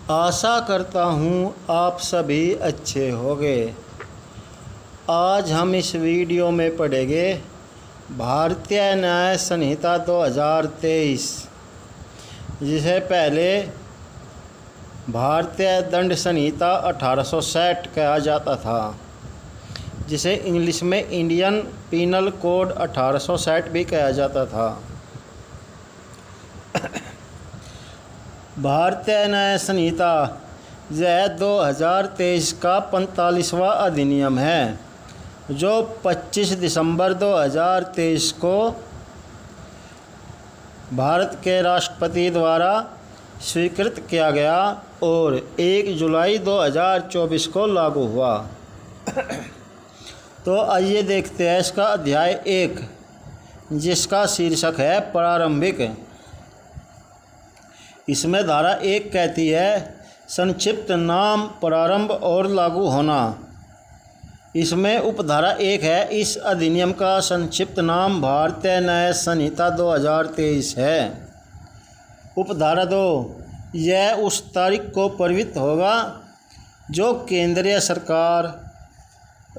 आशा करता हूँ आप सभी अच्छे होंगे। आज हम इस वीडियो में पढ़ेंगे भारतीय न्याय संहिता 2023, जिसे पहले भारतीय दंड संहिता 1860 कहा जाता था, जिसे इंग्लिश में इंडियन पीनल कोड 1860 भी कहा जाता था। भारतीय न्याय संहिता यह 2023 का 45वां अधिनियम है, जो 25 दिसंबर 2023 को भारत के राष्ट्रपति द्वारा स्वीकृत किया गया और 1 जुलाई 2024 को लागू हुआ। तो आइए देखते हैं इसका अध्याय 1, जिसका शीर्षक है प्रारंभिक। इसमें धारा 1 कहती है संक्षिप्त नाम, प्रारंभ और लागू होना। इसमें उपधारा 1 है, इस अधिनियम का संक्षिप्त नाम भारतीय न्याय संहिता 2023 है। उपधारा 2, यह उस तारीख को प्रवृत्त होगा जो केंद्रीय सरकार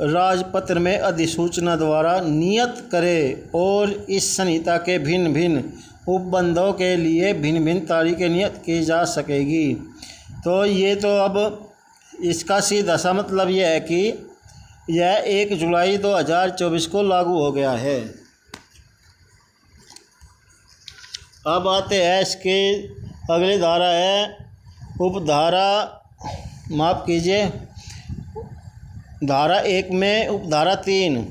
राजपत्र में अधिसूचना द्वारा नियत करे और इस संहिता के भिन्न भिन्न उपबंधों के लिए भिन्न भिन्न तारीखें नियत की जा सकेगी। तो ये तो अब इसका सीधा सा मतलब यह है कि यह 1 जुलाई 2024 को लागू हो गया है। अब आते हैं इसके अगली धारा है उपधारा, माफ़ कीजिए, धारा 1 में उपधारा 3,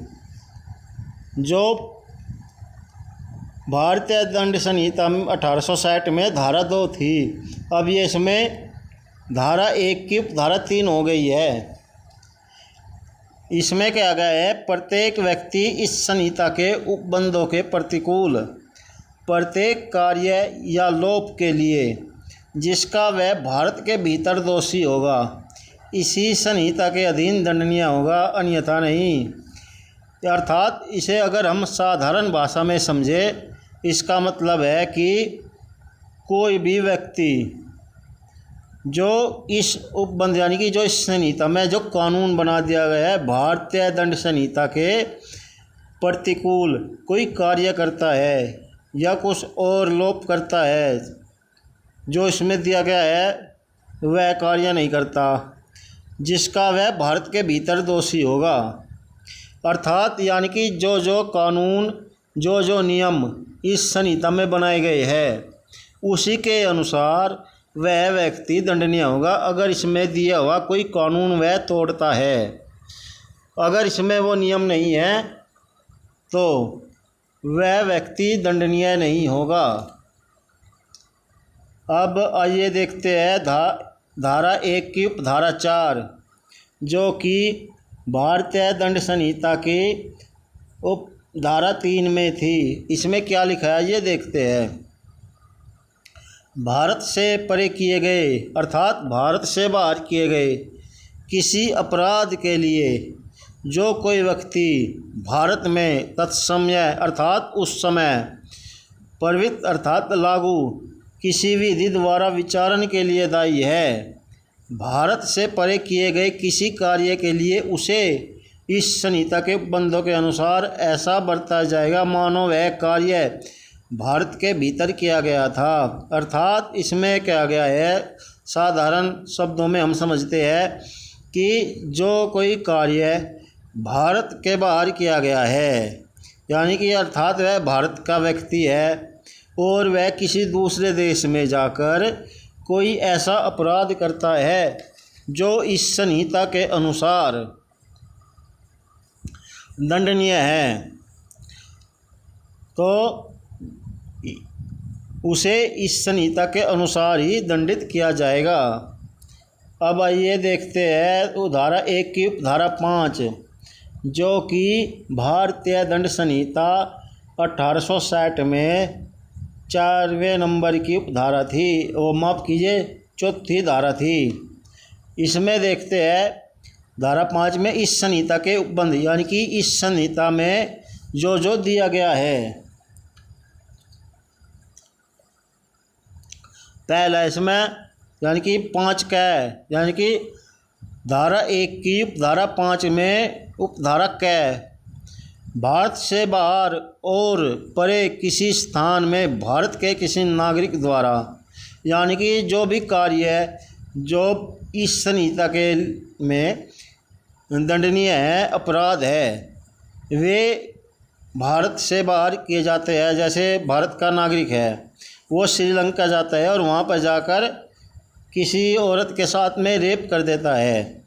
जो भारतीय दंड संहिता 1860 में धारा 2 थी। अब ये इसमें धारा 1 की धारा 3 हो गई है। इसमें क्या गया है, प्रत्येक व्यक्ति इस संहिता के उपबंधों के प्रतिकूल प्रत्येक कार्य या लोप के लिए जिसका वह भारत के भीतर दोषी होगा, इसी संहिता के अधीन दंडनीय होगा, अन्यथा नहीं। अर्थात इसे अगर हम साधारण भाषा में समझे, इसका मतलब है कि कोई भी व्यक्ति जो इस उपबंध यानी कि जो इस संहिता में जो कानून बना दिया गया है भारतीय दंड संहिता के प्रतिकूल कोई कार्य करता है या कुछ और लोप करता है, जो इसमें दिया गया है वह कार्य नहीं करता, जिसका वह भारत के भीतर दोषी होगा। अर्थात यानी कि जो जो कानून, जो जो नियम इस संहिता में बनाए गए हैं, उसी के अनुसार वह व्यक्ति दंडनीय होगा। अगर इसमें दिया हुआ कोई कानून वह तोड़ता है, अगर इसमें वो नियम नहीं है, तो वह व्यक्ति दंडनीय नहीं होगा। अब आइए देखते हैं धारा 1 की उपधारा 4, जो कि भारतीय दंड संहिता की उपधारा 3 में थी। इसमें क्या लिखा है ये देखते हैं। भारत से परे किए गए अर्थात भारत से बाहर किए गए किसी अपराध के लिए जो कोई व्यक्ति भारत में तत्समय अर्थात उस समय प्रवृत्त अर्थात लागू किसी विधि द्वारा विचारण के लिए दायी है, भारत से परे किए गए किसी कार्य के लिए उसे इस संहिता के उपबंधों के अनुसार ऐसा बरता जाएगा मानो वह कार्य भारत के भीतर किया गया था। अर्थात इसमें क्या गया है, साधारण शब्दों में हम समझते हैं कि जो कोई कार्य भारत के बाहर किया गया है, यानी कि अर्थात वह भारत का व्यक्ति है और वह किसी दूसरे देश में जाकर कोई ऐसा अपराध करता है जो इस संहिता के अनुसार दंडनीय है, तो उसे इस संहिता के अनुसार ही दंडित किया जाएगा। अब आइए देखते हैं धारा 1 की धारा 5, जो कि भारतीय दंड संहिता 1860 में 4वें नंबर की उपधारा थी, वो माफ़ कीजिए 4थी धारा थी। इसमें देखते हैं धारा 5 में इस संहिता के उपबंध यानी कि इस संहिता में जो जो दिया गया है। पहला इसमें यानी कि 5 क, यानी कि धारा 1 की उपधारा 5 में उपधारा क, भारत से बाहर और परे किसी स्थान में भारत के किसी नागरिक द्वारा, यानी कि जो भी कार्य जो इस संहिता के में दंडनीय है, अपराध है, वे भारत से बाहर किए जाते हैं। जैसे भारत का नागरिक है, वो श्रीलंका जाता है और वहाँ पर जाकर किसी औरत के साथ में रेप कर देता है,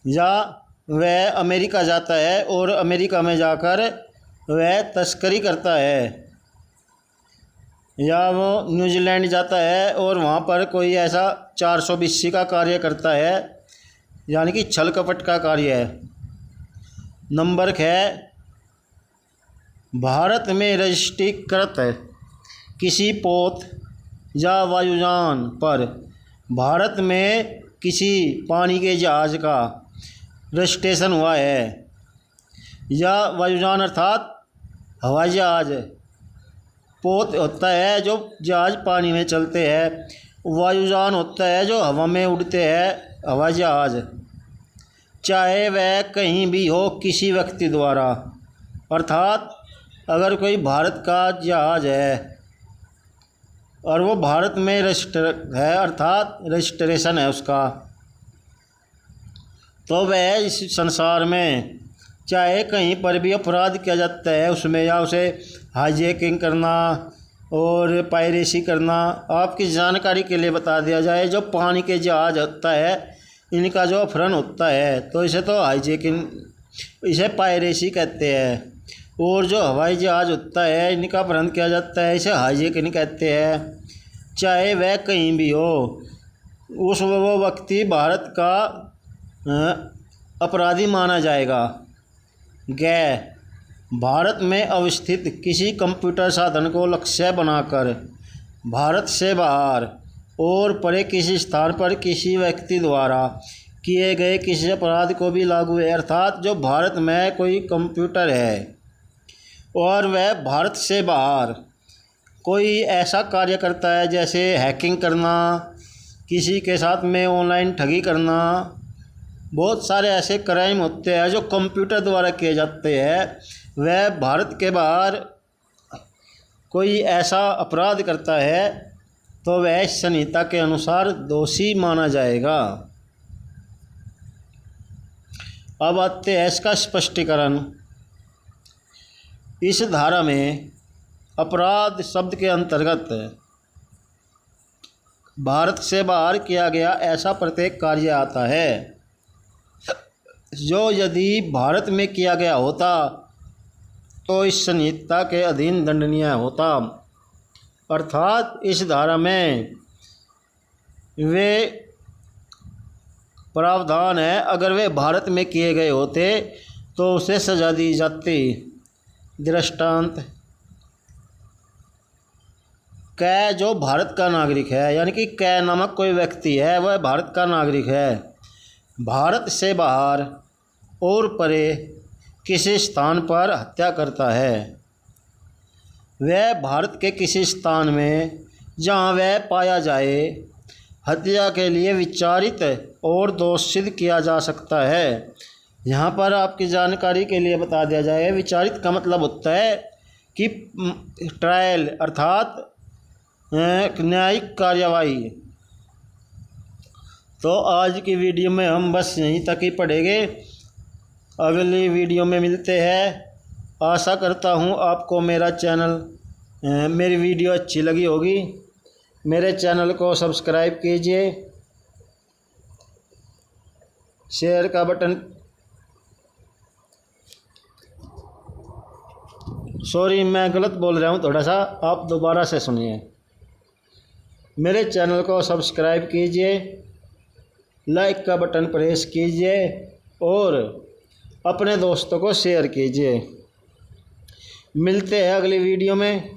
या वह अमेरिका जाता है और अमेरिका में जाकर वह तस्करी करता है, या वो न्यूजीलैंड जाता है और वहाँ पर कोई ऐसा 420 का कार्य करता है, यानी कि छल कपट का कार्य है। नंबर 6, भारत में रजिस्ट्रीकृत किसी पोत या वायुयान पर भारत में किसी पानी के जहाज का रजिस्ट्रेशन हुआ है, या वायुयान अर्थात हवाई जहाज, पोत होता है जो जहाज पानी में चलते हैं, वायुयान होता है जो हवा में उड़ते हैं, हवाई जहाज, चाहे वह कहीं भी हो किसी व्यक्ति द्वारा। अर्थात अगर कोई भारत का जहाज है और वो भारत में रजिस्टर है, अर्थात रजिस्ट्रेशन है उसका, तो वह इस संसार में चाहे कहीं पर भी अपराध किया जाता है उसमें, या उसे हाईजैकिंग करना और पायरेसी करना। आपकी जानकारी के लिए बता दिया जाए, जो पानी के जहाज होता है इनका जो अपहरण होता है तो इसे तो हाईजैकिंग, इसे पायरेसी कहते हैं, और जो हवाई जहाज होता है इनका अपहरण किया जाता है, इसे हाईजैकिंग कहते हैं। चाहे वह कहीं भी हो, उस वो व्यक्ति भारत का अपराधी माना जाएगा। भारत में अवस्थित किसी कंप्यूटर साधन को लक्ष्य बनाकर भारत से बाहर और परे किसी स्थान पर किसी व्यक्ति द्वारा किए गए किसी अपराध को भी लागू है। अर्थात जो भारत में कोई कंप्यूटर है और वह भारत से बाहर कोई ऐसा कार्य करता है, जैसे हैकिंग करना, किसी के साथ में ऑनलाइन ठगी करना, बहुत सारे ऐसे क्राइम होते हैं जो कंप्यूटर द्वारा किए जाते हैं, वह भारत के बाहर कोई ऐसा अपराध करता है तो वह संहिता के अनुसार दोषी माना जाएगा। अब आते हैं इसका स्पष्टीकरण। इस धारा में अपराध शब्द के अंतर्गत भारत से बाहर किया गया ऐसा प्रत्येक कार्य आता है जो यदि भारत में किया गया होता तो इस संहिता के अधीन दंडनीय होता। अर्थात इस धारा में वे प्रावधान है, अगर वे भारत में किए गए होते तो उसे सजा दी जाती। दृष्टांत, कै जो भारत का नागरिक है, यानी कि कै नामक कोई व्यक्ति है, वह भारत का नागरिक है, भारत से बाहर और परे किसी स्थान पर हत्या करता है। वह भारत के किसी स्थान में जहाँ वह पाया जाए हत्या के लिए विचारित और दोष सिद्ध किया जा सकता है। यहाँ पर आपकी जानकारी के लिए बता दिया जाए, विचारित का मतलब होता है कि ट्रायल अर्थात न्यायिक कार्यवाही। तो आज की वीडियो में हम बस यहीं तक ही पढ़ेंगे, अगली वीडियो में मिलते हैं। आशा करता हूँ आपको मेरा चैनल मेरी वीडियो अच्छी लगी होगी। मेरे चैनल को सब्सक्राइब कीजिए, शेयर का बटन, सॉरी मैं गलत बोल रहा हूँ थोड़ा सा, आप दोबारा से सुनिए। मेरे चैनल को सब्सक्राइब कीजिए, लाइक का बटन प्रेस कीजिए और अपने दोस्तों को शेयर कीजिए। मिलते हैं अगली वीडियो में।